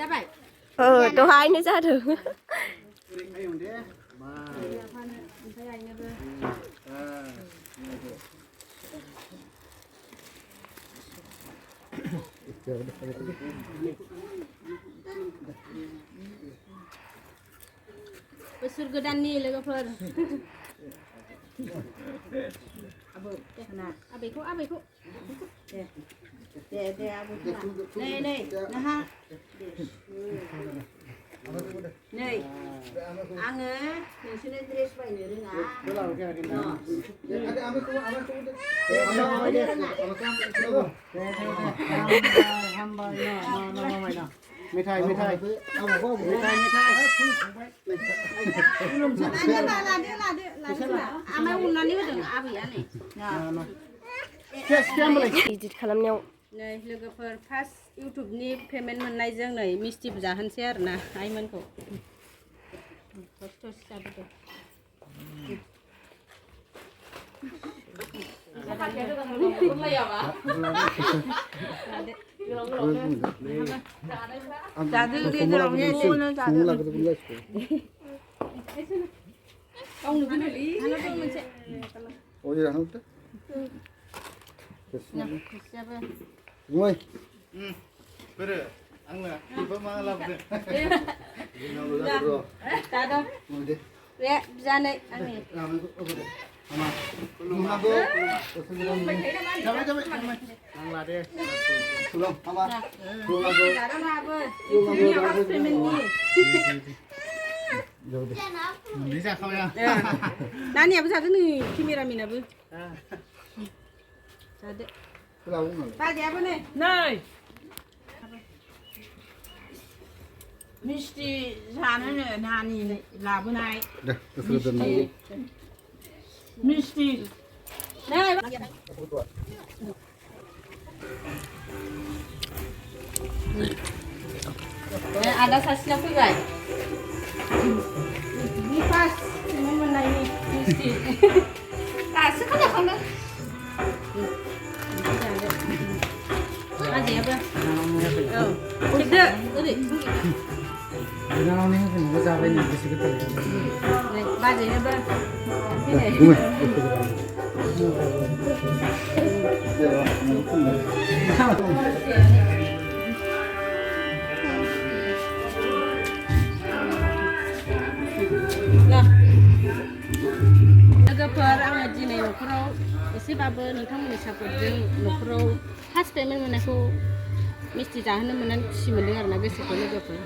Vậy. Tôi hai nó ra được. Surga dan ni lega per. Abe ko. De abu. Nei, nah ha. Nei. Ange, nungsine dress baine ringa. Mitai. Edit खालामनायाव नै लोगोफोर first इउट्युबनि payment मोननायजों नै मिस्टि जाहोनसै आरो ना आइमोनखौ Ngồi. Bere, angna, tiba mana lah bere. Ta đâu? Rẽ ra đây anh này. Ang lah deh. Belum, apa? Dạ đó là bơ. Nhiều bác payment đi. Lý ra không ya? Nãy bây giờ cái này camera mình là bơ. Ba dẹp bên này. Này. Misti sana ne nani là bên này. Dah, terus dah. Misti. Này. Ada sasnya pun guys. Ini pas, ini mana ini misti. Sekarang kan dah. Aja apa? Cek deh, Jangan ni kan, kita sampai ni besi kita. baca ya bang. Nah, लोगोफोर आङो दिनै न'खराव एसेबाबो नोंथांमोननि सापर्टजों न'खराव first payment मोननायखौ मिस्टि जाहोनो मोननानै खुसि मोनदों आरोना गोसोखौ लोगोफोर